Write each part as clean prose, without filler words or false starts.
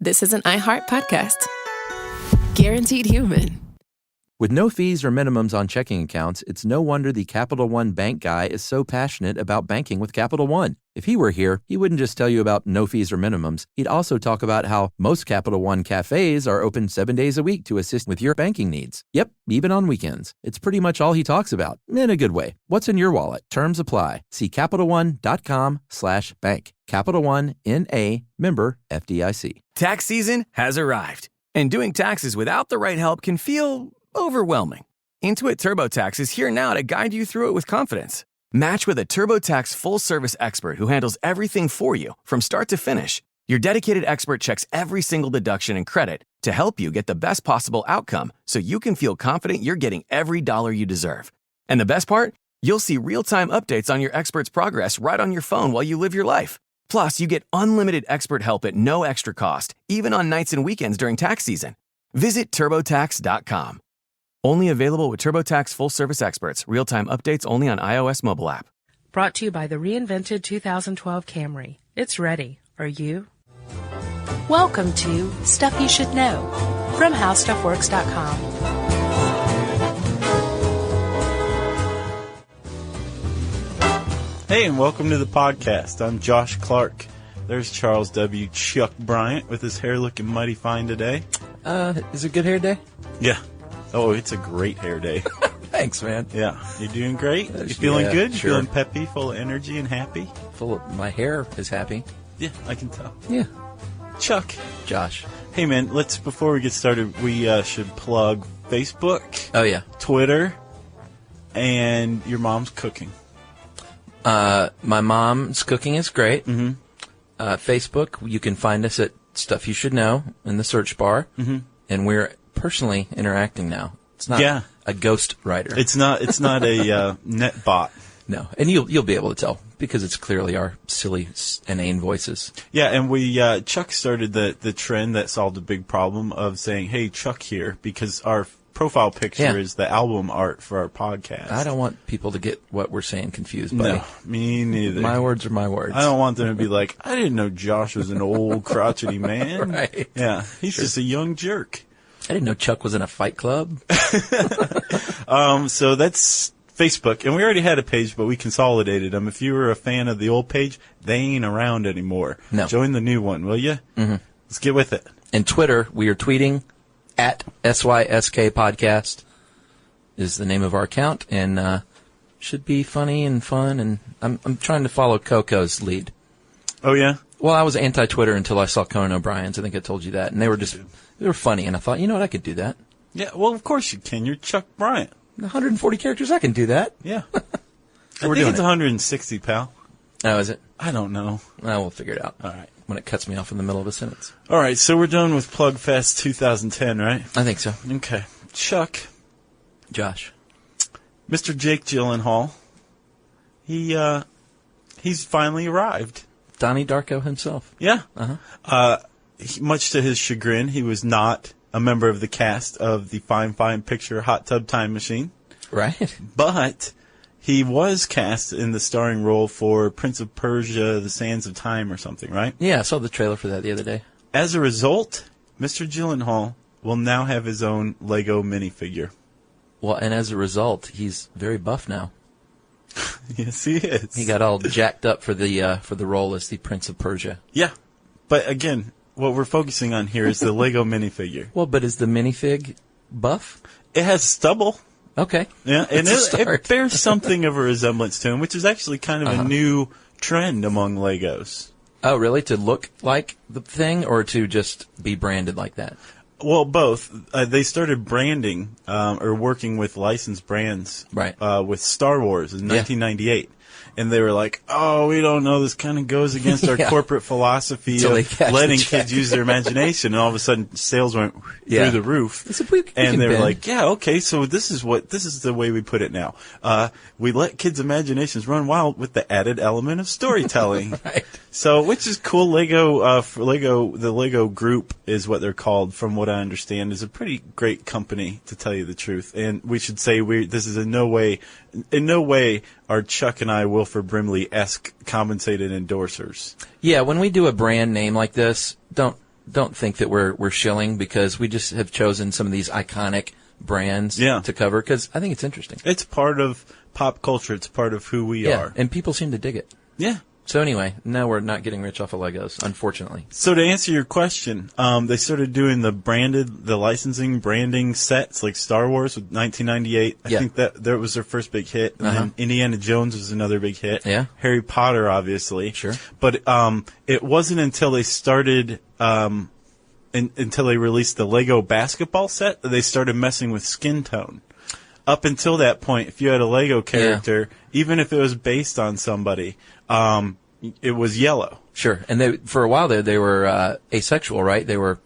this is an iHeart podcast. Guaranteed human. With no fees or minimums on checking accounts, it's no wonder the Capital One bank guy is so passionate about banking with Capital One. If he were here, he wouldn't just tell you about no fees or minimums. He'd also talk about how most Capital One cafes are open 7 days a week to assist with your banking needs. Yep, even on weekends. It's pretty much all he talks about, in a good way. What's in your wallet? Terms apply. See CapitalOne.com/bank. Capital One, N.A., member FDIC. Tax season has arrived, and doing taxes without the right help can feel overwhelming. Intuit TurboTax is here now to guide you through it with confidence. Match with a TurboTax full-service expert who handles everything for you from start to finish. Your dedicated expert checks every single deduction and credit to help you get the best possible outcome so you can feel confident you're getting every dollar you deserve. And the best part? You'll see real-time updates on your expert's progress right on your phone while you live your life. Plus, you get unlimited expert help at no extra cost, even on nights and weekends during tax season. Visit TurboTax.com. Only available with TurboTax full-service experts. Real-time updates only on iOS mobile app. Brought to you by the reinvented 2012 Camry. It's ready. Are you? Welcome to Stuff You Should Know from HowStuffWorks.com. Hey, and welcome to the podcast. I'm Josh Clark. There's Charles W. Chuck Bryant with his hair looking mighty fine today. Is it a good hair day? Yeah. Oh, it's a great hair day. Thanks, man. Yeah. You doing great? You feeling good? You Sure. feeling peppy, full of energy and happy? My hair is happy. Yeah, I can tell. Yeah. Chuck. Josh. Hey, man, before we get started, we should plug Facebook, Oh, yeah. Twitter, and your mom's cooking. My mom's cooking is great. Mm-hmm. Facebook, you can find us at Stuff You Should Know in the search bar. Mm-hmm. And we're personally interacting now. It's not a ghost writer. It's not a net bot. No. And you'll be able to tell because it's clearly our silly, inane voices. Yeah, and we Chuck started the trend that solved a big problem of saying, "Hey, Chuck here," because our profile picture is the album art for our podcast. I don't want people to get what we're saying confused, buddy. No, me neither. My words are my words. I don't want them to be like, I didn't know Josh was an old crotchety man. Right. Yeah, he's just a young jerk. I didn't know Chuck was in a fight club. So that's Facebook, and we already had a page, but we consolidated them. If you were a fan of the old page, they ain't around anymore. No. Join the new one, will you? Mm-hmm. Let's get with it. And Twitter, we are tweeting at SYSK Podcast is the name of our account, and should be funny and fun. And I'm trying to follow Coco's lead. Oh yeah. Well, I was anti-Twitter until I saw Conan O'Brien's. I think I told you that, and they were funny, and I thought, you know what, I could do that. Yeah. Well, of course you can. You're Chuck Bryant. 140 characters, I can do that. Yeah. So I we're think doing it's 160, pal. Oh, is it? I don't know. We'll figure it out. All right. When it cuts me off in the middle of a sentence. All right, so we're done with Plugfest 2010, right? I think so. Okay. Chuck. Josh. Mr. Jake Gyllenhaal. He's finally arrived. Donnie Darko himself. Yeah. Uh-huh. Much to his chagrin, he was not a member of the cast of the Fine Picture Hot Tub Time Machine. Right. But he was cast in the starring role for Prince of Persia, The Sands of Time or something, right? Yeah, I saw the trailer for that the other day. As a result, Mr. Gyllenhaal will now have his own Lego minifigure. Well, and as a result, he's very buff now. Yes, he is. He got all jacked up for the role as the Prince of Persia. Yeah. But again, what we're focusing on here is the Lego minifigure. Well, but is the minifig buff? It has stubble. Okay. Yeah, and That's a it start. bears something of a resemblance to him, which is actually kind of a new trend among Legos. Oh, really? To look like the thing or to just be branded like that? Well, both. They started branding or working with licensed brands Right. With Star Wars in 1998. And they were like, oh, we don't know, this kind of goes against our corporate philosophy Until they of cashed letting the check. kids use their imagination. And all of a sudden, sales went through the roof. And they were like, yeah, okay, so this is the way we put it now. We let kids' imaginations run wild with the added element of storytelling. Right. So, which is cool. The Lego Group is what they're called, from what I understand, is a pretty great company, to tell you the truth. And we should say this is in no way are Chuck and I Wilford Brimley-esque compensated endorsers. Yeah, when we do a brand name like this, don't don't think that we're shilling, because we just have chosen some of these iconic brands to cover, because I think it's interesting. It's part of pop culture. It's part of who we are. And people seem to dig it. Yeah. So anyway, no, we're not getting rich off of Legos, unfortunately. So to answer your question, they started doing the licensing branding sets like Star Wars with 1998. I think that was their first big hit. And then Indiana Jones was another big hit. Yeah. Harry Potter, obviously. Sure. But it wasn't until they started until they released the Lego basketball set that they started messing with skin tone. Up until that point, if you had a Lego character, even if it was based on somebody, it was yellow. Sure. And for a while there, they were asexual, right? They were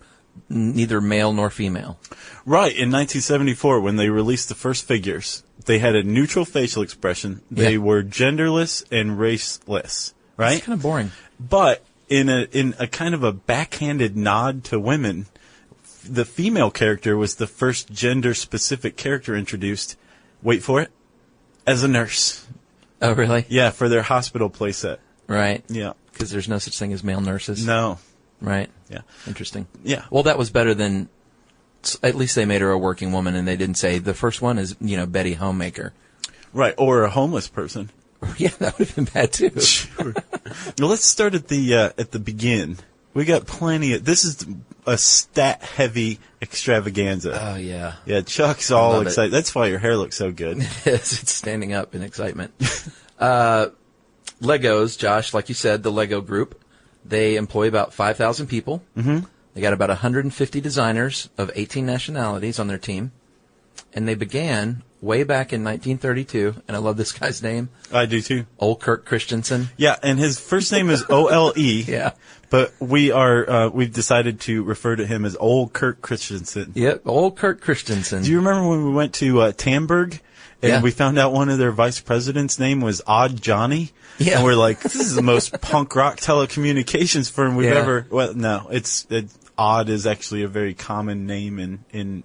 neither male nor female. Right. In 1974, when they released the first figures, they had a neutral facial expression. They were genderless and raceless, right? It's kind of boring. But in a kind of a backhanded nod to women, the female character was the first gender-specific character introduced, wait for it, as a nurse. Oh, really? Yeah, for their hospital playset. Right. Yeah. Because there's no such thing as male nurses. No. Right. Yeah. Interesting. Yeah. Well, that was better than, at least they made her a working woman, and they didn't say, the first one is, Betty Homemaker. Right, or a homeless person. Yeah, that would have been bad, too. Sure. Well, let's start at the begin. We got plenty of, this is a stat-heavy extravaganza. Oh, yeah. Yeah, Chuck's all excited. That's why your hair looks so good. It's standing up in excitement. Legos, Josh, like you said, the Lego group, they employ about 5,000 people. Mm-hmm. They got about 150 designers of 18 nationalities on their team. And they began way back in 1932, and I love this guy's name. I do, too. Ole Kirk Christensen. Yeah, and his first name is O-L-E. Yeah. But we've decided to refer to him as Old Kirk Christensen. Yep, Old Kirk Christensen. Do you remember when we went to Tamberg and we found out one of their vice presidents' name was Odd Johnny? Yeah. And we're like, this is the most punk rock telecommunications firm we've ever. Well, no, Odd is actually a very common name in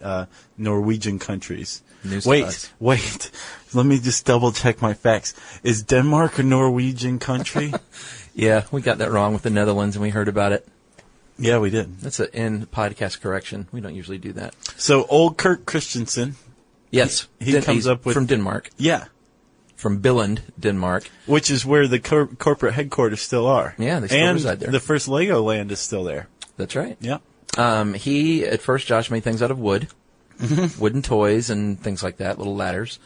Norwegian countries. Wait. Let me just double check my facts. Is Denmark a Norwegian country? Yeah, we got that wrong with the Netherlands, and we heard about it. Yeah, we did. That's an in podcast correction. We don't usually do that. So, Old Kirk Christensen. Yes. He comes up with... From Denmark. Yeah. From Billund, Denmark. Which is where the corporate headquarters still are. Yeah, they still reside there. And the first Lego land is still there. That's right. Yeah. He, at first, Josh, made things out of wood. Wooden toys and things like that, little ladders.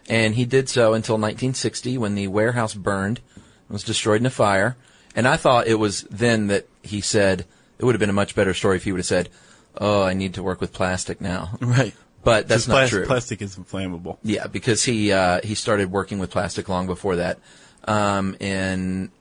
And he did so until 1960 when the warehouse burned. It was destroyed in a fire. And I thought it was then that he said, it would have been a much better story if he would have said, oh, I need to work with plastic now. Right. But that's not true. Plastic is inflammable. Yeah, because he started working with plastic long before that. In,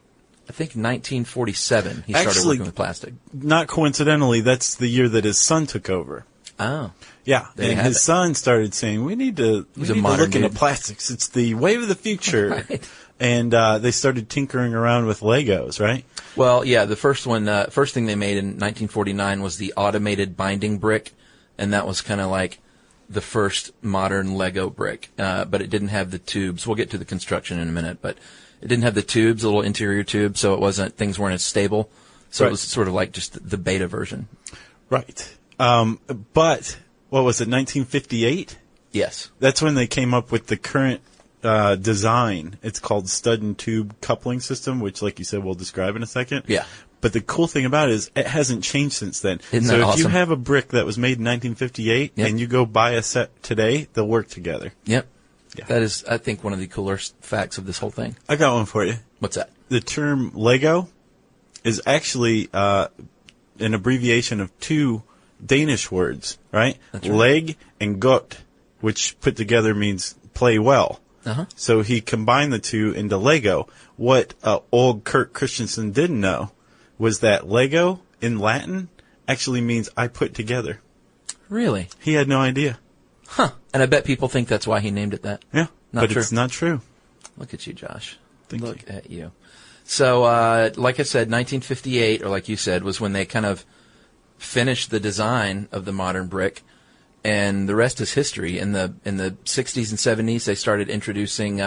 I think, 1947, he started working with plastic. Not coincidentally, that's the year that his son took over. Oh. Yeah, and his son started saying, we need to look into plastics. It's the wave of the future. Right. And they started tinkering around with Legos, right? Well, yeah, the first thing they made in 1949 was the automated binding brick, and that was kind of like the first modern Lego brick, but it didn't have the tubes. We'll get to the construction in a minute, but it didn't have the tubes, the little interior tubes, so things weren't as stable. So It was sort of like just the beta version. Right. But, what was it, 1958? Yes. That's when they came up with the current design. It's called stud and tube coupling system, which, like you said, we'll describe in a second. Yeah. But the cool thing about it is it hasn't changed since then. Isn't so that if awesome? you have a brick that was made in 1958 and you go buy a set today, they'll work together. Yep. Yeah. That is, I think, one of the cooler facts of this whole thing. I got one for you. What's that? The term Lego is actually an abbreviation of two Danish words, right? That's right. Leg and godt, which put together means play well. Uh-huh. So he combined the two into Lego. What old Kirk Christensen didn't know was that Lego in Latin actually means I put together. Really? He had no idea. Huh. And I bet people think that's why he named it that. Yeah. Not true. It's not true. Look at you, Josh. Look at you. So, like I said, 1958, or like you said, was when they kind of finished the design of the modern brick, and the rest is history. In the 60s and 70s, they started introducing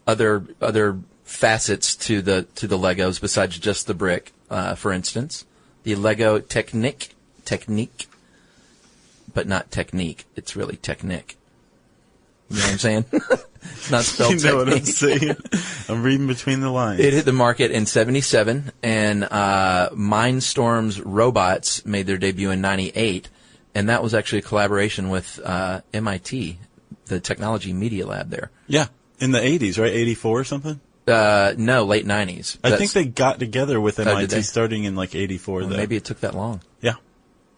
other facets to the Legos besides just the brick. For instance, The Lego Technique, but not technique. It's really Technic. You know what I'm saying? It's not spelled You know technique. what I'm saying? I'm reading between the lines. It hit the market in 77, and Mindstorm's Robots made their debut in 98, and that was actually a collaboration with MIT, the Technology Media Lab there. Yeah, in the 80s, right? 84 or something? No, late 90s. I think they got together with did MIT they? starting in like 84. Well, though. maybe it took that long. Yeah,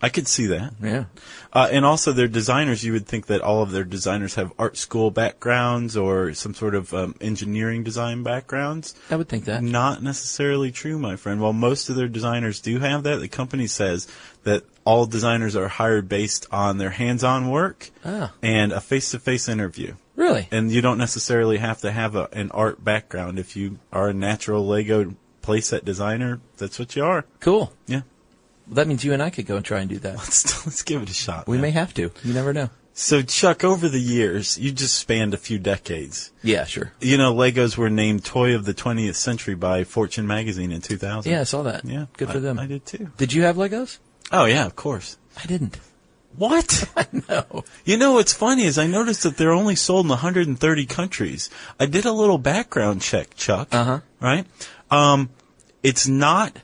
I could see that. Yeah. And also their designers, you would think that all of their designers have art school backgrounds or some sort of engineering design backgrounds. I would think that. Not necessarily true, my friend. While most of their designers do have that, the company says that all designers are hired based on their hands-on work and a face-to-face interview. Really? And you don't necessarily have to have an art background. If you are a natural Lego playset designer, that's what you are. Cool. Yeah. Well, that means you and I could go and try and do that. Let's give it a shot. We man. may have to. You never know. So, Chuck, over the years, you just spanned a few decades. Yeah, sure. You know, Legos were named Toy of the 20th Century by Fortune magazine in 2000. Yeah, I saw that. Yeah. Good for them. I did too. Did you have Legos? Oh, yeah, of course. I didn't. What? I know. You know, what's funny is I noticed that they're only sold in 130 countries. I did a little background check, Chuck. Uh-huh. Right? It's not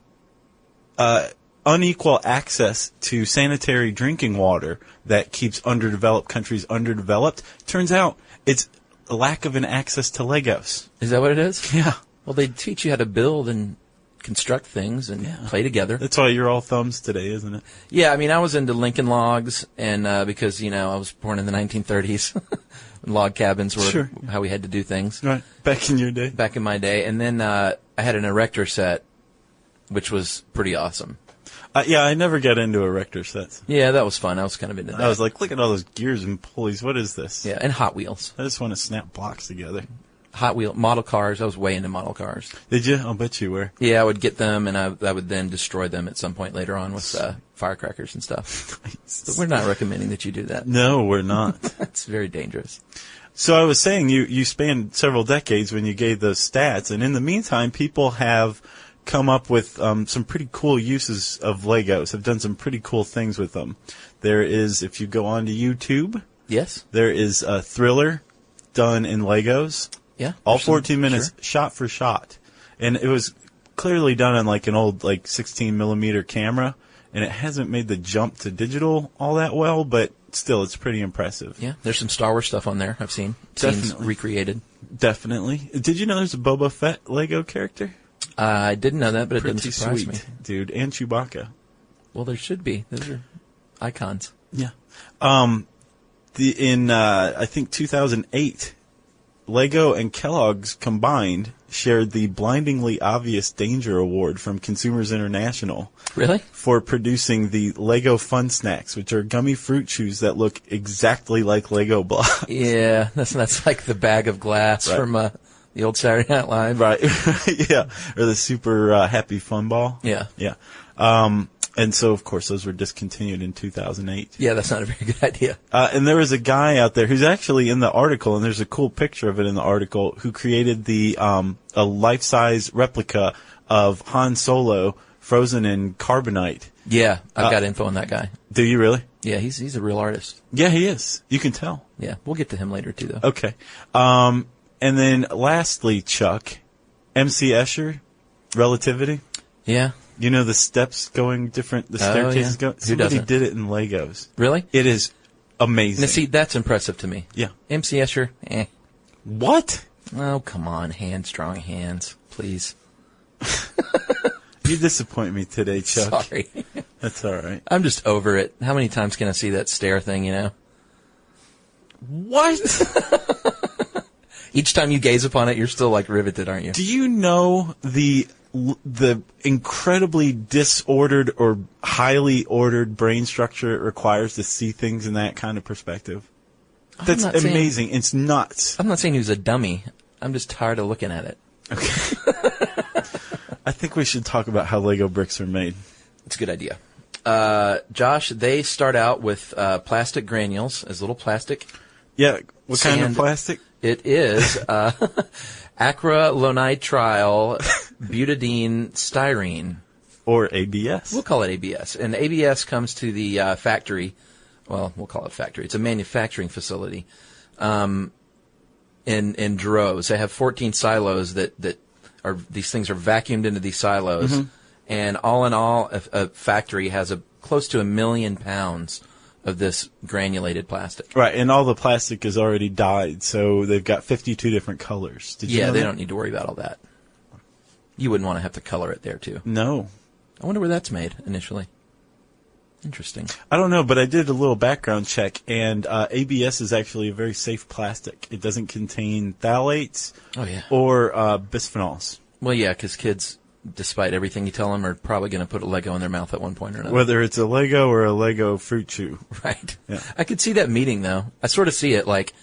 unequal access to sanitary drinking water that keeps underdeveloped countries underdeveloped. Turns out it's a lack of an access to Legos. Is that what it is? Yeah. Well, they teach you how to build and construct things and play together. That's why you're all thumbs today, isn't it? Yeah, I mean, I was into Lincoln Logs, and because, you know, I was born in the 1930s. Log cabins were how we had to do things. Right. Back in your day. Back in my day. And then I had an erector set, which was pretty awesome. Yeah, I never got into erector sets. Yeah, that was fun. I was kind of into that. I was like, look at all those gears and pulleys. What is this? Yeah, and Hot Wheels. I just want to snap blocks together. Hot Wheel, model cars. I was way into model cars. Did you? I'll bet you were. Yeah, I would get them, and I would then destroy them at some point later on with firecrackers and stuff. But we're not recommending that you do that. No, we're not. It's very dangerous. So I was saying you spanned several decades when you gave those stats, and in the meantime, people have come up with some pretty cool uses of Legos, have done some pretty cool things with them. There is, if you go onto YouTube, Yes? there is a Thriller done in Legos. Yeah. All 14 minutes, Sure. shot for shot. And it was clearly done on like an old 16 millimeter camera, and it hasn't made the jump to digital all that well, but still it's pretty impressive. Yeah, there's some Star Wars stuff on there I've seen. Definitely. Scenes recreated. Definitely. Did you know there's a Boba Fett Lego character? I didn't know that, but it Pretty doesn't surprise sweet, me. dude. And Chewbacca. Well, there should be. Those are icons. Yeah. In I think 2008, Lego and Kellogg's combined shared the Blindingly Obvious Danger Award from Consumers International Really? for producing the Lego Fun Snacks, which are gummy fruit chews that look exactly like Lego blocks. Yeah, that's like the bag of glass Right. from the old Saturday Night Live. Right. Yeah. Or the Super Happy Fun Ball. Yeah. Yeah. And so, of course, those were discontinued in 2008. Yeah, that's not a very good idea. And there was a guy out there who's actually in the article, and there's a cool picture of it in the article, who created a life-size replica of Han Solo frozen in carbonite. Yeah, I've got info on that guy. Do you really? Yeah, he's a real artist. Yeah, he is. You can tell. Yeah, we'll get to him later too, though. Okay. And then lastly, Chuck, MC Escher, Relativity. Yeah. You know the steps going different, the staircases going? Who Somebody doesn't? did it in Legos. Really? It is amazing. Now, see, that's impressive to me. Yeah. MC Escher, What? Oh, come on, strong hands, please. You disappoint me today, Chuck. Sorry. That's all right. I'm just over it. How many times can I see that stair thing, you know? What? Each time you gaze upon it, you're still like riveted, aren't you? Do you know the incredibly disordered or highly ordered brain structure it requires to see things in that kind of perspective? That's not saying- amazing. It's nuts. I'm not saying he was a dummy. I'm just tired of looking at it. Okay. I think we should talk about how Lego bricks are made. It's a good idea. Josh, they start out with plastic granules, as little plastic. Yeah. What kind of Sand. plastic? It is acrylonitrile butadiene styrene. Or ABS. We'll call it ABS. And ABS comes to the factory. Well, we'll call it factory. It's a manufacturing facility in droves. They have 14 silos that are, these things are vacuumed into these silos. Mm-hmm. And all in all, a factory has close to 1 million pounds of this granulated plastic. Right, and all the plastic is already dyed, so they've got 52 different colors. Did you know they that? don't need to worry about all that. You wouldn't want to have to color it there, too. No. I wonder where that's made initially. Interesting. I don't know, but I did a little background check, and ABS is actually a very safe plastic. It doesn't contain phthalates or bisphenols. Well, yeah, because kids, despite everything you tell them, are probably going to put a Lego in their mouth at one point or another. Whether it's a Lego or a Lego fruit chew. Right. Yeah. I could see that meeting, though. I sort of see it like,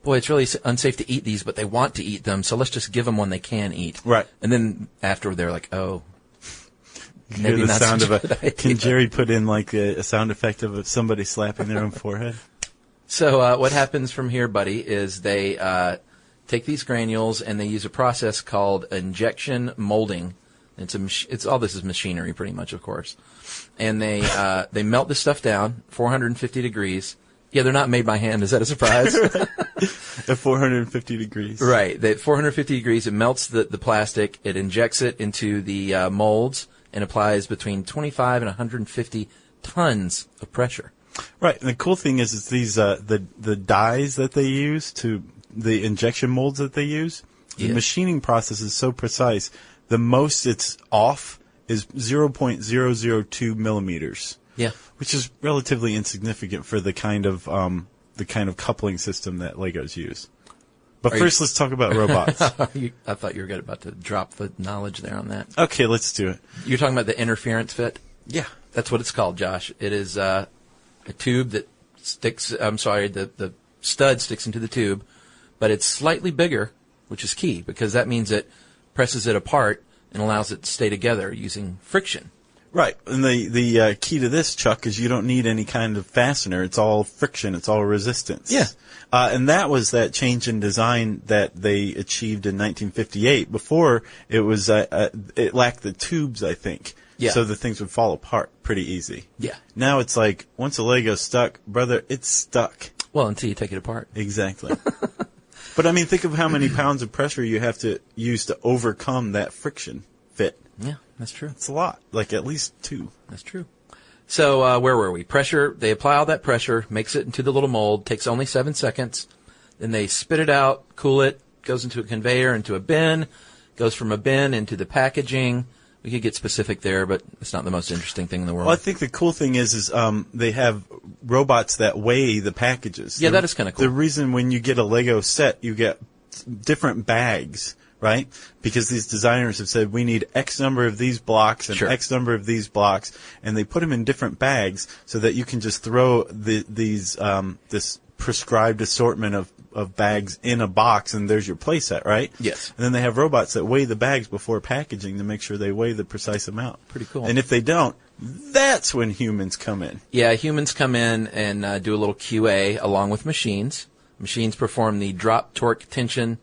boy, it's really unsafe to eat these, but they want to eat them, so let's just give them one they can eat. Right. And then after they're like, oh, maybe not sound such of a good idea. Can Jerry put in like a sound effect of somebody slapping their own forehead? So what happens from here, buddy, is they take these granules and they use a process called injection molding. It's all this is machinery, pretty much, of course. And they melt this stuff down, 450 degrees. Yeah, they're not made by hand. Is that a surprise? At 450 degrees. Right. At 450 degrees, it melts the plastic. It injects it into the molds and applies between 25 and 150 tons of pressure. Right. And the cool thing is these the dyes that they use the injection molds that they use. The machining process is so precise. The most it's off is 0.002 millimeters. Yeah. Which is relatively insignificant for the kind of coupling system that Legos use. But first, let's talk about robots. I thought you were about to drop the knowledge there on that. Okay, let's do it. You're talking about the interference fit? Yeah. That's what it's called, Josh. It is a tube that sticks, the stud sticks into the tube, but it's slightly bigger, which is key, because that means it presses it apart and allows it to stay together using friction. Right. And the key to this, Chuck, is you don't need any kind of fastener. It's all friction. It's all resistance. Yeah. And that was that change in design that they achieved in 1958. Before, it was it lacked the tubes, I think. Yeah. So the things would fall apart pretty easy. Yeah. Now it's like, once a Lego's stuck, brother, it's stuck. Well, until you take it apart. Exactly. But, I mean, think of how many pounds of pressure you have to use to overcome that friction fit. Yeah, that's true. It's a lot. Like, at least 2. That's true. So where were we? Pressure. They apply all that pressure, makes it into the little mold, takes only 7 seconds. Then they spit it out, cool it, goes into a conveyor, into a bin, goes from a bin into the packaging. We could get specific there, but it's not the most interesting thing in the world. Well, I think the cool thing is they have robots that weigh the packages. Yeah, that is kind of cool. The reason when you get a Lego set, you get different bags, right? Because these designers have said, we need X number of these blocks and X number of these blocks, and they put them in different bags so that you can just throw this prescribed assortment of bags in a box, and there's your play set, right? Yes. And then they have robots that weigh the bags before packaging to make sure they weigh the precise amount. Pretty cool. And if they don't, that's when humans come in. Yeah, humans come in and do a little QA along with machines. Machines perform the drop, torque, tension,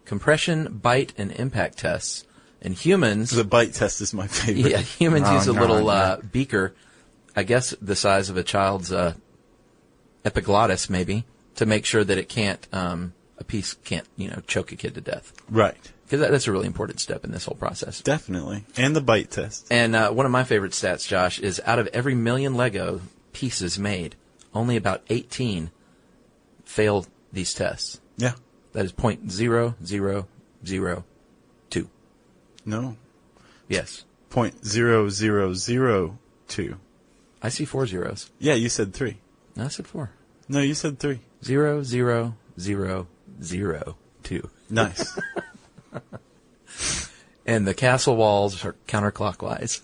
compression, bite, and impact tests. And humans... The bite test is my favorite. Yeah, humans use a little beaker, I guess the size of a child's epiglottis, maybe, to make sure that it can't, a piece can't, choke a kid to death. Right. Because that's a really important step in this whole process. Definitely. And the bite test. And one of my favorite stats, Josh, is out of every million Lego pieces made, only about 18 fail these tests. Yeah. That is 0.0002. No. Yes. 0.0002. I see 4 zeros. Yeah, you said 3. No, I said 4. No, you said 3. 0.0002. Nice. And the castle walls are counterclockwise.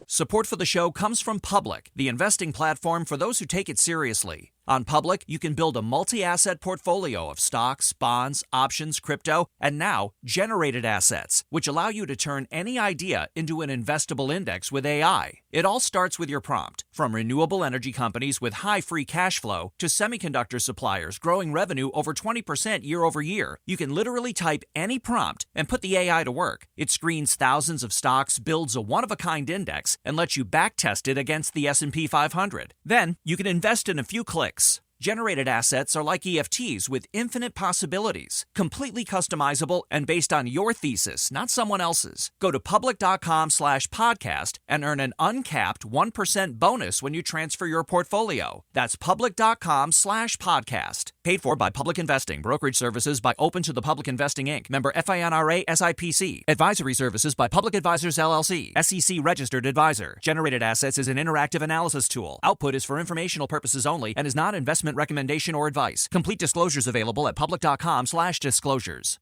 Support for the show comes from Public, the investing platform for those who take it seriously. On Public, you can build a multi-asset portfolio of stocks, bonds, options, crypto, and now generated assets, which allow you to turn any idea into an investable index with AI. It all starts with your prompt. From renewable energy companies with high free cash flow to semiconductor suppliers growing revenue over 20% year over year, you can literally type any prompt and put the AI to work. It screens thousands of stocks, builds a one-of-a-kind index, and lets you backtest it against the S&P 500. Then, you can invest in a few clicks. Generated assets are like EFTs with infinite possibilities, completely customizable and based on your thesis, not someone else's. Go to public.com/podcast and earn an uncapped 1% bonus when you transfer your portfolio. That's public.com/podcast. Paid for by Public Investing. Brokerage services by Open to the Public Investing, Inc. Member FINRA SIPC. Advisory services by Public Advisors LLC. SEC registered advisor. Generated assets is an interactive analysis tool. Output is for informational purposes only and is not investment recommendation or advice. Complete disclosures available at public.com/disclosures.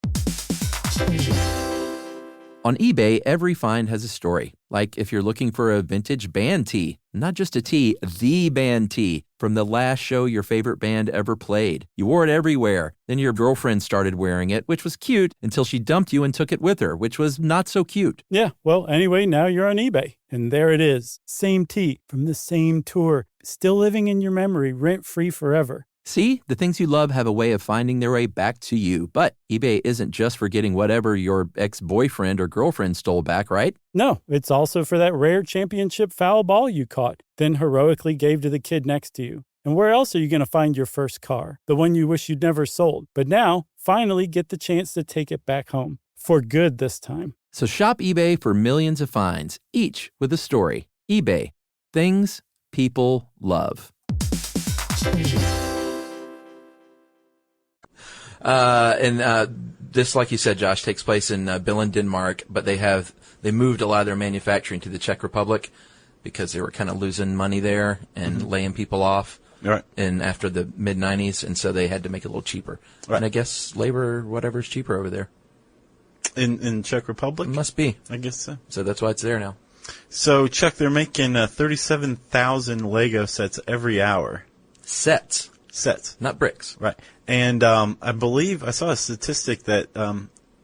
On eBay, every find has a story. Like if you're looking for a vintage band tee, not just a tee, the band tee from the last show your favorite band ever played. You wore it everywhere. Then your girlfriend started wearing it, which was cute until she dumped you and took it with her, which was not so cute. Yeah, well, anyway, now you're on eBay. And there it is. Same tee from the same tour. Still living in your memory, rent-free forever. See, the things you love have a way of finding their way back to you. But eBay isn't just for getting whatever your ex-boyfriend or girlfriend stole back, right? No, it's also for that rare championship foul ball you caught, then heroically gave to the kid next to you. And where else are you going to find your first car? The one you wish you'd never sold. But now, finally get the chance to take it back home. For good this time. So shop eBay for millions of finds, each with a story. eBay. Things people love. This, like you said, Josh, takes place in Billund, Denmark, but they moved a lot of their manufacturing to the Czech Republic because they were kind of losing money there and laying people off. Right. And after the mid-'90s, and so they had to make it a little cheaper. Right. And I guess labor or whatever is cheaper over there. In Czech Republic? It must be. I guess so. So that's why it's there now. So, Chuck, they're making 37,000 Lego sets every hour. Sets, not bricks. Right. And I believe I saw a statistic that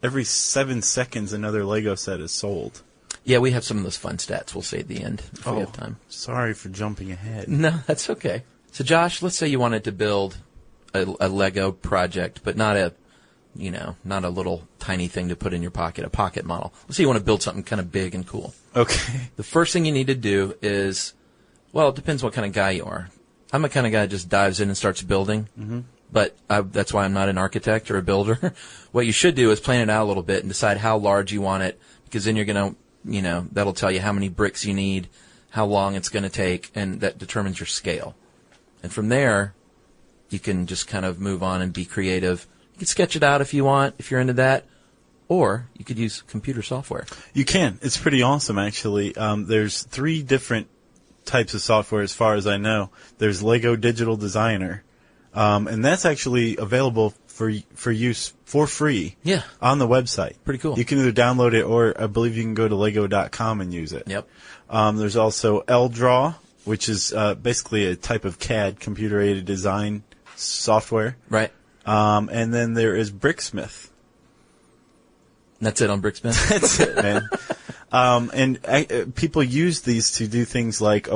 every 7 seconds another Lego set is sold. Yeah, we have some of those fun stats. We'll say at the end if we have time. Sorry for jumping ahead. No, that's okay. So, Josh, let's say you wanted to build a Lego project, but not a little tiny thing to put in your pocket, a pocket model. Let's say you want to build something kind of big and cool. Okay. The first thing you need to do is, well, it depends what kind of guy you are. I'm the kind of guy that just dives in and starts building, but that's why I'm not an architect or a builder. What you should do is plan it out a little bit and decide how large you want it, because then you're going to, that'll tell you how many bricks you need, how long it's going to take, and that determines your scale. And from there, you can just kind of move on and be creative. You can sketch it out if you want, if you're into that, or you could use computer software. You can. It's pretty awesome, actually. There's 3 different types of software as far as I know. There's Lego Digital Designer, and that's actually available for use for free on the website. Pretty cool. You can either download it or I believe you can go to lego.com and use it. Yep. There's also LDraw, which is basically a type of CAD, computer-aided design software. Right. And then there is Bricksmith. That's it on Bricksmith? That's it, man. And people use these to do things like,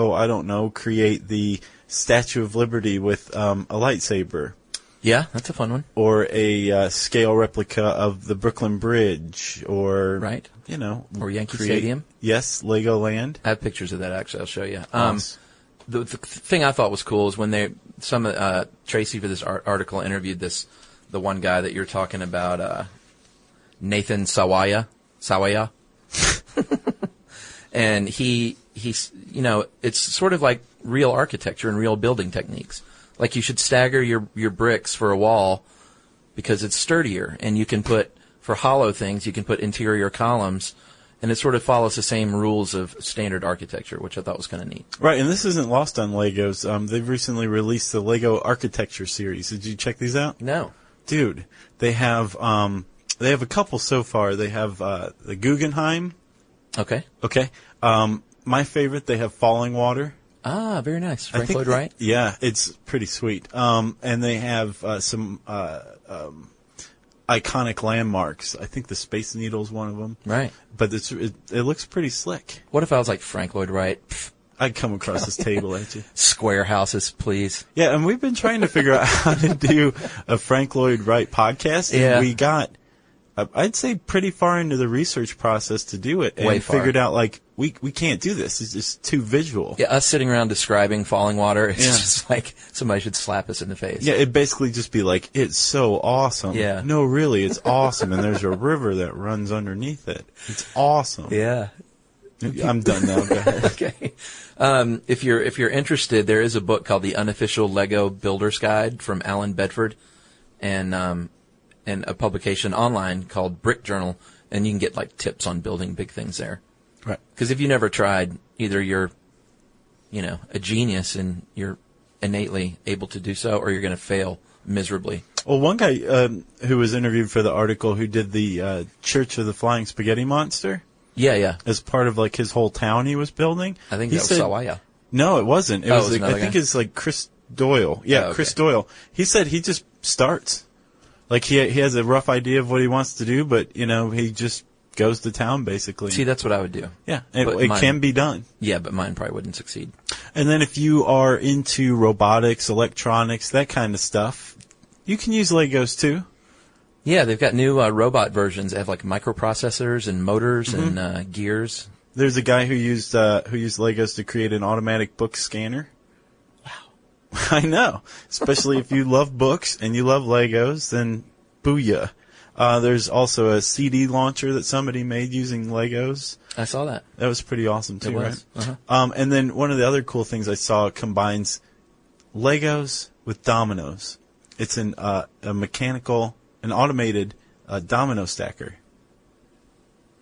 create the Statue of Liberty with a lightsaber. Yeah, that's a fun one. Or a scale replica of the Brooklyn Bridge, or right, or Yankee Stadium. Yes, Legoland. I have pictures of that actually. I'll show you. The thing I thought was cool is when Tracy for this article interviewed the one guy that you're talking about, Nathan Sawaya, and he's it's sort of like real architecture and real building techniques. Like you should stagger your bricks for a wall because it's sturdier, and you can put, for hollow things, you can put interior columns, and it sort of follows the same rules of standard architecture, which I thought was kind of neat. Right, and this isn't lost on Legos. They've recently released the Lego Architecture series. Did you check these out? No. Dude, they have a couple so far. They have the Guggenheim. Okay. Okay. My favorite, they have Falling Water. Ah, very nice. I Frank think Lloyd Wright? Yeah, it's pretty sweet. And they have some iconic landmarks. I think the Space Needle is one of them. Right. But it looks pretty slick. What if I was like Frank Lloyd Wright? Pfft, I'd come across this table at you. square houses, please. Yeah, and we've been trying to figure out how to do a Frank Lloyd Wright podcast. And Yeah. we got, I'd say, pretty far into the research process to do it. And Way far. figured out, like, we can't do this. It's just too visual. Yeah, us sitting around describing falling water, it's Yeah. just like somebody should slap us in the face. Yeah, it'd basically just be like, it's so awesome. Yeah. No, really, it's awesome. And there's a river that runs underneath it. It's awesome. Yeah. I'm done now. Go ahead. Okay. If you're interested, there is a book called The Unofficial Lego Builder's Guide from Alan Bedford, and a publication online called Brick Journal, and you can get like tips on building big things there. Right. Because if you never tried, either you're, a genius and you're innately able to do so, or you're going to fail miserably. Well, one guy who was interviewed for the article who did the Church of the Flying Spaghetti Monster, Yeah. as part of like his whole town he was building. I think he that was said, Sawaya. No, it wasn't. It Oh, was it was like, another I think guy? it's like Chris Doyle. Yeah, Oh, okay. Chris Doyle. He said he just starts. Like he has a rough idea of what he wants to do, but he just goes to town basically. See, that's what I would do. Yeah, But it mine- can be done. Yeah, but mine probably wouldn't succeed. And then if you are into robotics, electronics, that kind of stuff, you can use Legos too. Yeah, they've got new robot versions. They have like microprocessors and motors Mm-hmm. and gears. There's a guy who used Legos to create an automatic book scanner. Wow. I know. Especially if you love books and you love Legos, then booyah. There's also a CD launcher that somebody made using Legos. I saw that. That was pretty awesome too, It was. right? Uh-huh. And then one of the other cool things I saw combines Legos with dominoes. It's an automated domino stacker.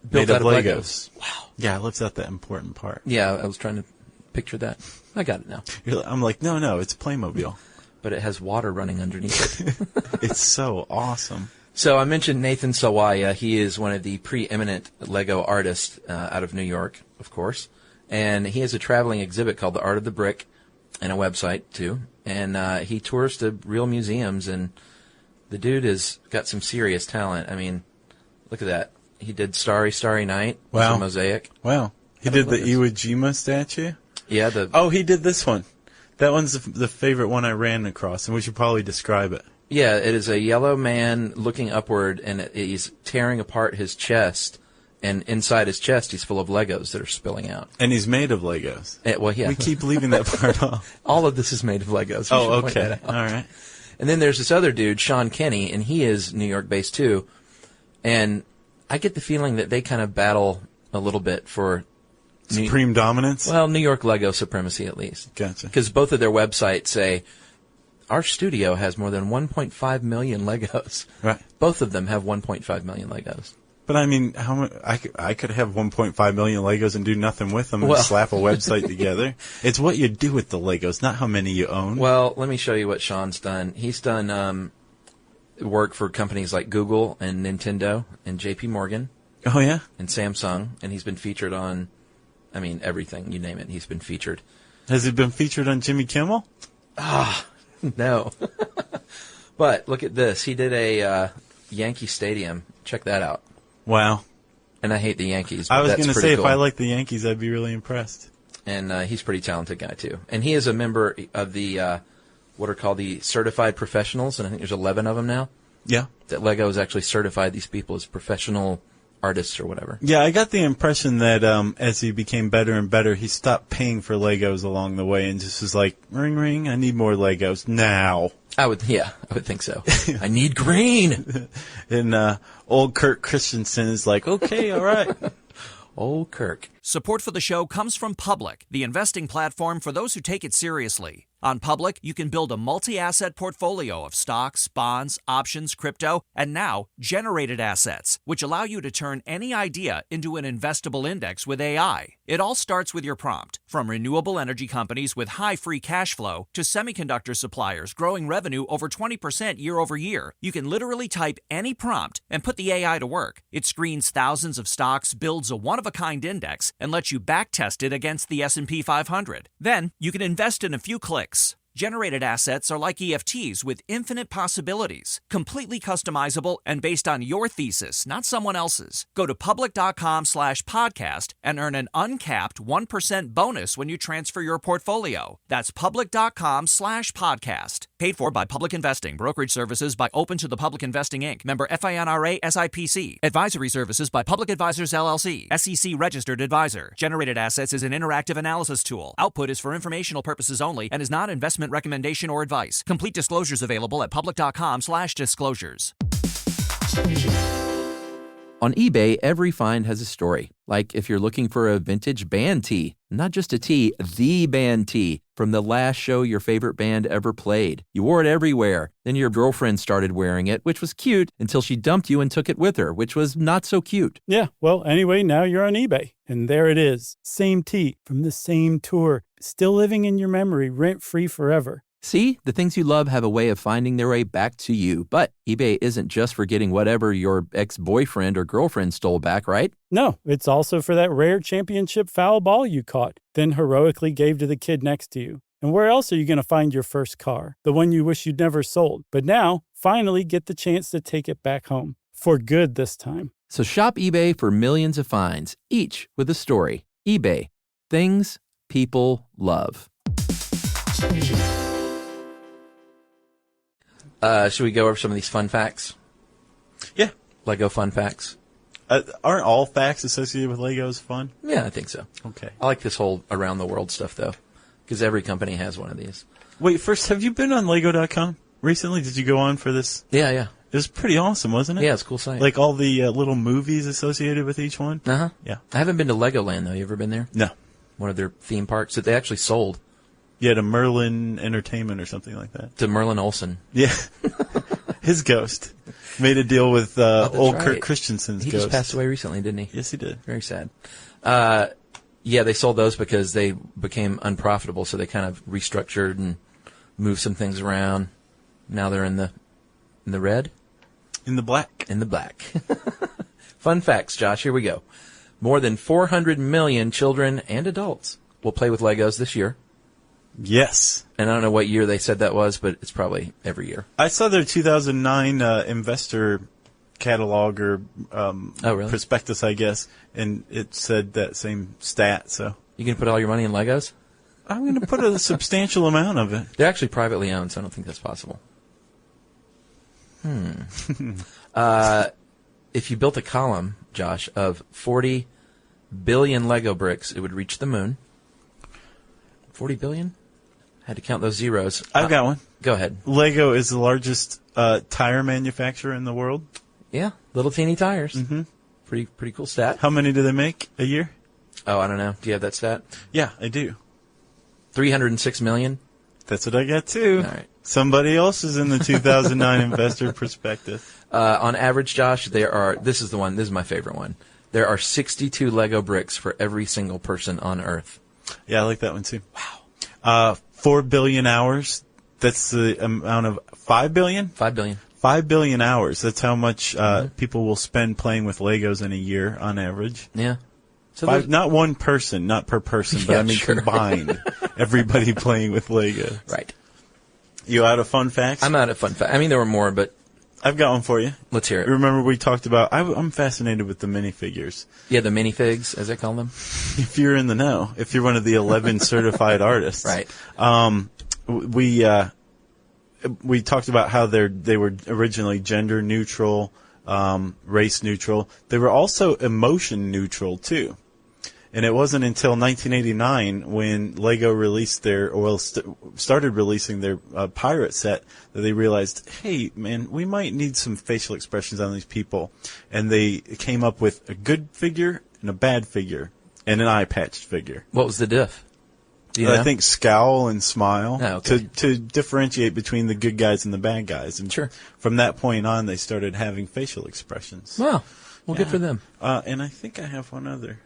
Built made out of of Legos. Wow. Yeah, it left out that important part. Yeah, I was trying to picture that. I got it now. I'm like, no, it's Playmobil. But it has water running underneath it. It's so awesome. So I mentioned Nathan Sawaya. He is one of the preeminent Lego artists out of New York, of course. And he has a traveling exhibit called The Art of the Brick and a website, too. And he tours to real museums, and the dude has got some serious talent. I mean, look at that. He did Starry, Starry Night. Wow. It's a mosaic. Wow. He did the Iwo Jima statue? Yeah, Oh, he did this one. That one's the favorite one I ran across, and we should probably describe it. Yeah, it is a yellow man looking upward, and he's tearing apart his chest, and inside his chest he's full of Legos that are spilling out. And he's made of Legos. Well, yeah. We keep leaving that part off. All of this is made of Legos. We Oh, should point okay. that All out. right. And then there's this other dude, Sean Kenny, and he is New York-based too. And I get the feeling that they kind of battle a little bit for Supreme dominance? New York Lego supremacy at least. Gotcha. Because both of their websites say, our studio has more than 1.5 million Legos. Right. Both of them have 1.5 million Legos. But I mean, how much? I could have 1.5 million Legos and do nothing with them and Well. slap a website together. It's what you do with the Legos, not how many you own. Well, let me show you what Sean's done. He's done work for companies like Google and Nintendo and J.P. Morgan Oh yeah. and Samsung, and he's been featured on, everything, you name it, he's been featured. Has it been featured on Jimmy Kimmel? No. But look at this. He did a Yankee Stadium. Check that out. Wow. And I hate the Yankees, but I was that's going to pretty say, cool. if I liked the Yankees, I'd be really impressed. And he's a pretty talented guy, too. And he is a member of the, what are called the certified professionals, and I think there's 11 of them now, Yeah. that Lego has actually certified these people as professional artists or whatever. Yeah, I got the impression that as he became better and better, he stopped paying for Legos along the way and just was like, ring, ring, I need more Legos now. I would think so. I need green. And old Kirk Christensen is like, okay, all right. Oh, Kirk. Support for the show comes from Public, the investing platform for those who take it seriously. On Public, you can build a multi-asset portfolio of stocks, bonds, options, crypto, and now generated assets, which allow you to turn any idea into an investable index with AI. It all starts with your prompt, from renewable energy companies with high free cash flow to semiconductor suppliers growing revenue over 20% year over year. You can literally type any prompt and put the AI to work. It screens thousands of stocks, builds a one-of-a-kind index, and lets you backtest it against the S&P 500. Then you can invest in a few clicks. Generated assets are like EFTs with infinite possibilities, completely customizable and based on your thesis, not someone else's. Go to public.com/podcast and earn an uncapped 1% bonus when you transfer your portfolio. That's public.com/podcast. Paid for by Public Investing. Brokerage services by Open to the Public Investing, Inc. Member FINRA SIPC. Advisory services by Public Advisors LLC. SEC registered advisor. Generated assets is an interactive analysis tool. Output is for informational purposes only and is not investment recommendation or advice. Complete disclosures available at public.com/disclosures. On eBay, every find has a story. Like if you're looking for a vintage band tee, not just a tee, the band tee from the last show your favorite band ever played. You wore it everywhere. Then your girlfriend started wearing it, which was cute, until she dumped you and took it with her, which was not so cute. Yeah, well, anyway, now you're on eBay. And there it is. Same tee from the same tour. Still living in your memory, rent-free forever. See, the things you love have a way of finding their way back to you. But eBay isn't just for getting whatever your ex-boyfriend or girlfriend stole back, right? No, it's also for that rare championship foul ball you caught, then heroically gave to the kid next to you. And where else are you going to find your first car? The one you wish you'd never sold, but now finally get the chance to take it back home. For good this time. So shop eBay for millions of finds, each with a story. eBay. Things people love. Should we go over some of these fun facts? Yeah. Lego fun facts? Aren't all facts associated with Legos fun? Yeah, I think so. Okay. I like this whole around the world stuff, though, because every company has one of these. Wait, first, have you been on Lego.com recently? Did you go on for this? Yeah, yeah. It was pretty awesome, wasn't it? Yeah, it's a cool site. Like all the little movies associated with each one? Uh-huh. Yeah. I haven't been to Legoland, though. You ever been there? No. One of their theme parks that they actually sold. Yeah, to Merlin Entertainment or something like that. To Merlin Olsen. Yeah. His ghost. Made a deal with old right. Kirk Christensen's He ghost. just passed away recently, didn't he? Yes, he did. Very sad. Yeah, they sold those because they became unprofitable, so they kind of restructured and moved some things around. Now they're in the red? In the black. In the black. Fun facts, Josh. Here we go. More than 400 million children and adults will play with Legos this year. Yes. And I don't know what year they said that was, but it's probably every year. I saw their 2009 investor catalog or really? prospectus, I guess, and it said that same stat. So You can put all your money in Legos? I'm going to put a substantial amount of it. They're actually privately owned, so I don't think that's possible. If you built a column, Josh, of 40 billion Lego bricks, it would reach the moon. 40 billion? Had to count those zeros. I've got one. Go ahead. Lego is the largest tire manufacturer in the world. Yeah, little teeny tires. Mm-hmm. Pretty cool stat. How many do they make a year? Oh, I don't know. Do you have that stat? Yeah, I do. 306 million? That's what I got too. All right. Somebody else is in the 2009 investor prospectus. On average, Josh, this is my favorite one. There are 62 Lego bricks for every single person on Earth. Yeah, I like that one too. Wow. 4 billion hours. That's the amount of 5 billion? 5 billion. 5 billion hours. That's how much people will spend playing with Legos in a year on average. Yeah. So not one person, not per person, but Yeah, I mean sure. combined. Everybody playing with Legos. Right. You out of fun facts? I'm out of fun facts. I mean, there were more, but I've got one for you. let's hear it. Remember we talked about, I'm fascinated with the minifigures. Yeah, the minifigs, as they call them. If you're in the know, if you're one of the 11 certified artists. Right. We talked about how they were originally gender neutral, race neutral. They were also emotion neutral too. And it wasn't until 1989 when Lego started releasing their pirate set that they realized, hey, man, we might need some facial expressions on these people. And they came up with a good figure and a bad figure and an eye-patched figure. What was the diff? Do you know? I think scowl and smile Oh, okay. to differentiate between the good guys and the bad guys. And Sure. from that point on, they started having facial expressions. Wow. Well, good Yeah. for them. And I think I have one other.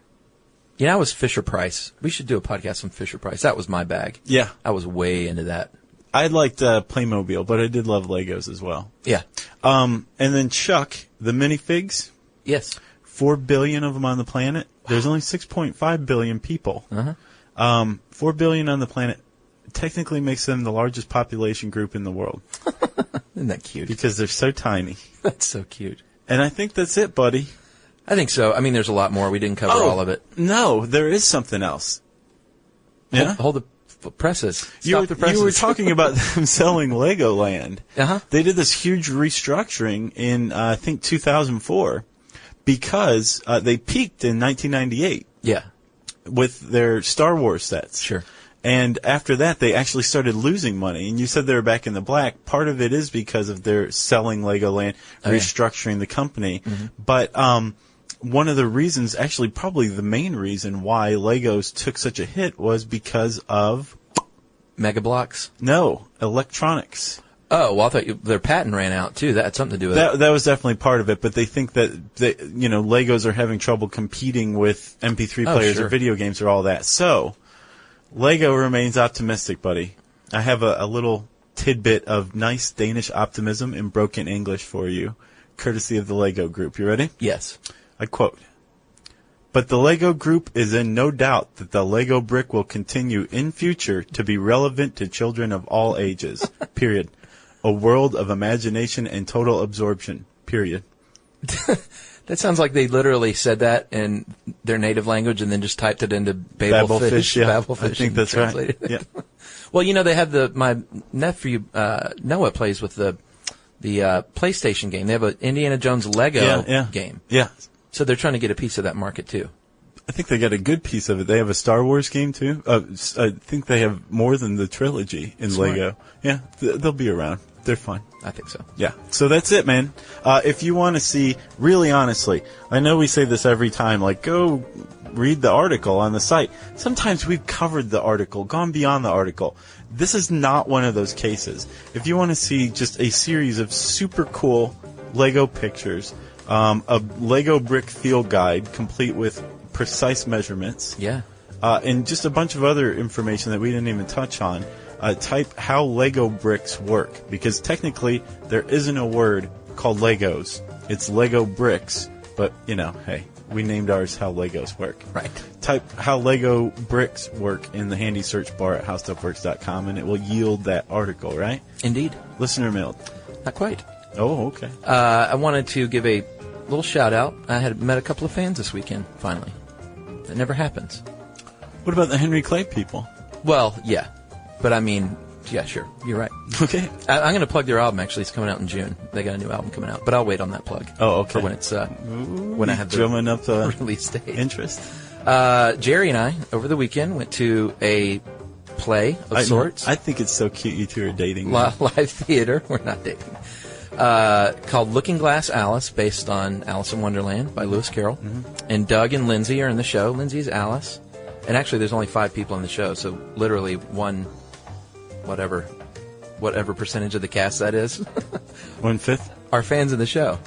Yeah, I was Fisher Price. We should do a podcast on Fisher Price. That was my bag. Yeah. I was way into that. I liked Playmobil, but I did love Legos as well. Yeah. And then Chuck, the minifigs, Yes. 4 billion of them on the planet. There's only 6.5 billion people. 4 billion on the planet. Technically makes them the largest population group in the world. Isn't that cute? Because they're so tiny. That's so cute. And I think that's it, buddy. I think so. I mean, there's a lot more. We didn't cover all of it. No, there is something else. Yeah? Hold the presses. You Stop the presses. were talking about them selling Legoland. They did this huge restructuring in, I think, 2004 because they peaked in 1998. Yeah. With their Star Wars sets. Sure. And after that, they actually started losing money. And you said they were back in the black. Part of it is because of their selling Legoland, restructuring the company. But one of the reasons, actually probably the main reason why Legos took such a hit was because of... Mega Bloks? No, electronics. Oh, well, I thought their patent ran out, too. That had something to do with it. That was definitely part of it, but they think that, Legos are having trouble competing with MP3 players or video games or all that. So... Lego remains optimistic, buddy. I have a little tidbit of nice Danish optimism in broken English for you, courtesy of the Lego Group. You ready? Yes. I quote, "But the Lego Group is in no doubt that the Lego brick will continue in future to be relevant to children of all ages. Period. A world of imagination and total absorption. Period." That sounds like they literally said that in their native language and then just typed it into Babelfish. Yeah. Babelfish, I think that's right. Yeah. Well, they have my nephew Noah plays with the PlayStation game. They have an Indiana Jones Lego game. Yeah. So they're trying to get a piece of that market too. I think they got a good piece of it. They have a Star Wars game too. I think they have more than the trilogy in Lego. Yeah, they'll be around. They're fun. I think so. Yeah. So that's it, man. If you want to see, really honestly, I know we say this every time, like, go read the article on the site. Sometimes we've covered the article, gone beyond the article. This is not one of those cases. If you want to see just a series of super cool Lego pictures, a Lego brick field guide complete with precise measurements. Yeah. And just a bunch of other information that we didn't even touch on. Type how Lego bricks work, because technically there isn't a word called Legos. It's Lego bricks, but hey, we named ours how Legos work. Right. Type how Lego bricks work in the handy search bar at howstuffworks.com and it will yield that article, right? Indeed. Listener mailed. Not quite. Oh, okay. I wanted to give a little shout out. I had met a couple of fans this weekend, finally. That never happens. What about the Henry Clay people? Well, yeah. But I mean, yeah, sure. You're right. Okay. I'm going to plug their album, actually. It's coming out in June. They got a new album coming out. But I'll wait on that plug. Oh, okay. For when it's, when I have the drumming up the release date. Interest. Jerry and I, over the weekend, went to a play of sorts. I think it's so cute you two are dating. Live theater. We're not dating. Called Looking Glass Alice, based on Alice in Wonderland by Lewis Carroll. Mm-hmm. And Doug and Lindsay are in the show. Lindsay's Alice. And actually, there's only 5 people in the show, so literally whatever percentage of the cast that is. 1/5? Are fans of the show.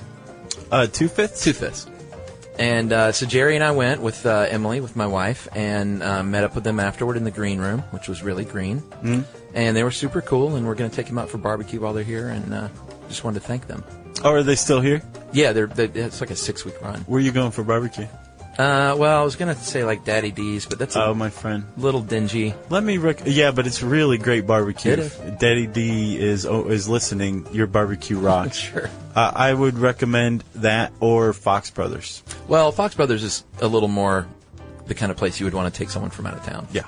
2/5? 2/5. And so Jerry and I went with Emily, with my wife, and met up with them afterward in the green room, which was really green. Mm-hmm. And they were super cool, and we're going to take them out for barbecue while they're here, and just wanted to thank them. Oh, are they still here? Yeah, it's like a 6-week run. Where are you going for barbecue? Well, I was going to say like Daddy D's, but that's my friend, little dingy. Let me yeah, but it's really great barbecue. It is. Daddy D is listening. Your barbecue rocks. Sure. I would recommend that or Fox Brothers. Well, Fox Brothers is a little more the kind of place you would want to take someone from out of town. Yeah.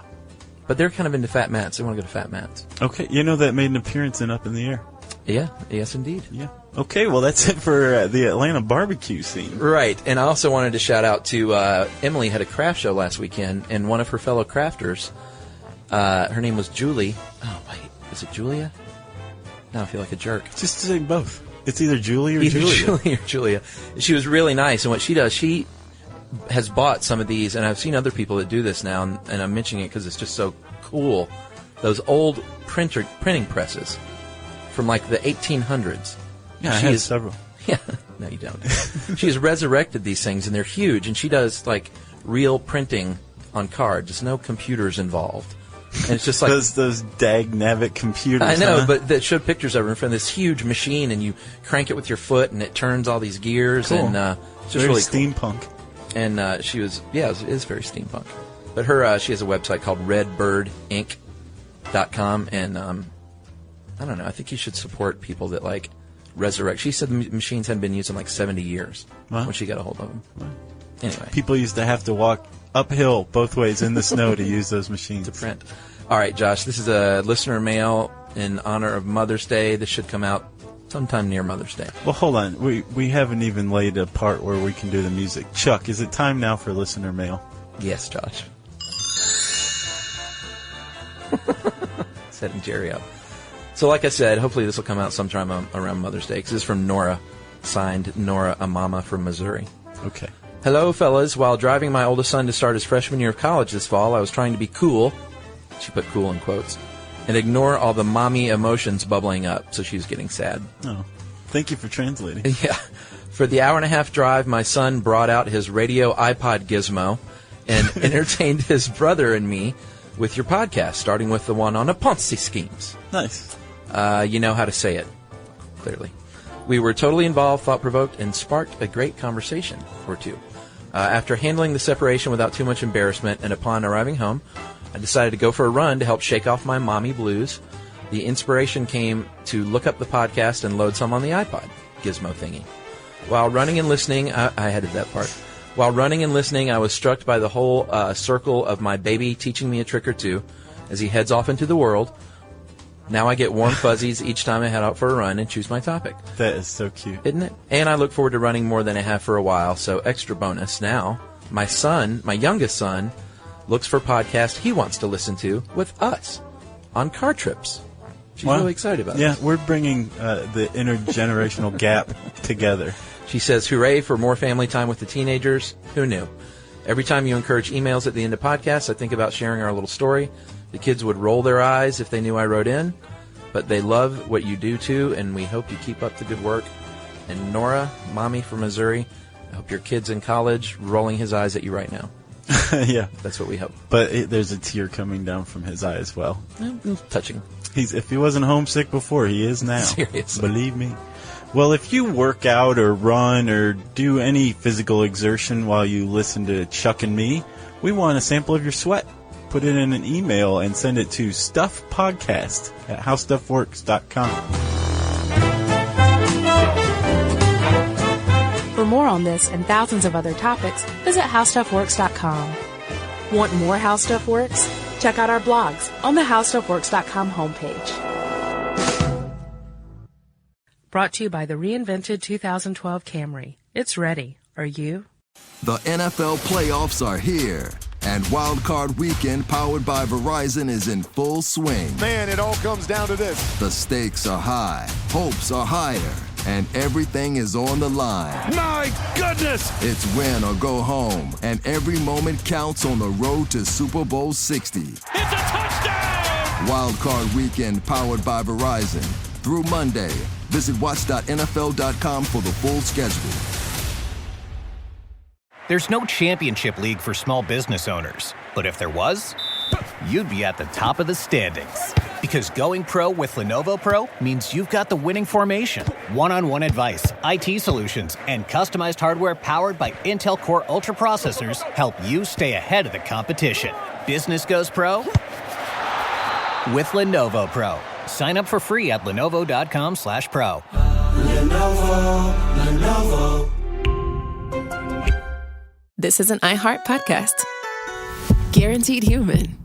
But they're kind of into Fat Matt's. They want to go to Fat Matt's. Okay, that made an appearance in Up in the Air. Yeah. Yes, indeed. Yeah. Okay, well, that's it for the Atlanta barbecue scene. Right, and I also wanted to shout out to Emily had a craft show last weekend, and one of her fellow crafters, her name was Julie. Oh, wait, is it Julia? Now I feel like a jerk. Just say both. It's either Julie or Either Julia. Julie or Julia. She was really nice, and what she does, she has bought some of these, and I've seen other people that do this now, and I'm mentioning it because it's just so cool. Those old printing presses from like the 1800s. Yeah, I have several. Yeah, no, you don't. She's resurrected these things, and they're huge, and she does like real printing on cards. There's no computers involved. And it's just like those dag-nabbit computers. I know, huh? but that showed pictures of her in front of this huge machine, and you crank it with your foot, and it turns all these gears, cool. and it's just very really steampunk. Cool. And she was, it is very steampunk. But she has a website called redbirdinc.com, and I don't know, I think you should support people that, like, resurrect. She said the machines hadn't been used in, like, 70 years when she got a hold of them. Anyway. People used to have to walk uphill both ways in the snow to use those machines. To print. All right, Josh, this is a listener mail in honor of Mother's Day. This should come out sometime near Mother's Day. Well, hold on. We haven't even laid a part where we can do the music. Chuck, is it time now for listener mail? Yes, Josh. Setting Jerry up. So like I said, hopefully this will come out sometime around Mother's Day, because this is from Nora, signed Nora, a mama from Missouri. Okay. Hello, fellas. While driving my oldest son to start his freshman year of college this fall, I was trying to be cool, she put cool in quotes, and ignore all the mommy emotions bubbling up, so she was getting sad. Oh, thank you for translating. Yeah. For the hour-and-a-half drive, my son brought out his radio iPod gizmo and entertained his brother and me with your podcast, starting with the one on Ponzi schemes. Nice. You know how to say it, clearly. We were totally involved, thought-provoked, and sparked a great conversation or two. After handling the separation without too much embarrassment, and upon arriving home, I decided to go for a run to help shake off my mommy blues. The inspiration came to look up the podcast and load some on the iPod gizmo thingy. While running and listening, I added that part. While running and listening, I was struck by the whole circle of my baby teaching me a trick or two as he heads off into the world. Now I get warm fuzzies each time I head out for a run and choose my topic. That is so cute. Isn't it? And I look forward to running more than I have for a while, so extra bonus. Now, my youngest son, looks for podcasts he wants to listen to with us on car trips. She's really excited about this. Yeah, we're bringing the intergenerational gap together. She says, hooray for more family time with the teenagers. Who knew? Every time you encourage emails at the end of podcasts, I think about sharing our little story. The kids would roll their eyes if they knew I wrote in, but they love what you do too, and we hope you keep up the good work. And Nora, mommy from Missouri, I hope your kid's in college rolling his eyes at you right now. Yeah. That's what we hope. But there's a tear coming down from his eye as well. Touching. If he wasn't homesick before, he is now. Seriously. Believe me. Well, if you work out or run or do any physical exertion while you listen to Chuck and me, we want a sample of your sweat. Put it in an email and send it to stuffpodcast@howstuffworks.com. For more on this and thousands of other topics, visit howstuffworks.com. Want more How Stuff Works? Check out our blogs on the howstuffworks.com homepage. Brought to you by the reinvented 2012 Camry. It's ready. Are you? The NFL playoffs are here, and Wild Card Weekend, powered by Verizon, is in full swing. Man, it all comes down to this. The stakes are high, hopes are higher, and everything is on the line. My goodness! It's win or go home, and every moment counts on the road to Super Bowl 60. It's a touchdown! Wild Card Weekend, powered by Verizon. Through Monday. Visit watch.nfl.com for the full schedule. There's no championship league for small business owners. But if there was, you'd be at the top of the standings. Because going pro with Lenovo Pro means you've got the winning formation. One-on-one advice, IT solutions, and customized hardware powered by Intel Core Ultra processors help you stay ahead of the competition. Business goes pro with Lenovo Pro. Sign up for free at lenovo.com/pro. Lenovo. This is an iHeart podcast. Guaranteed human.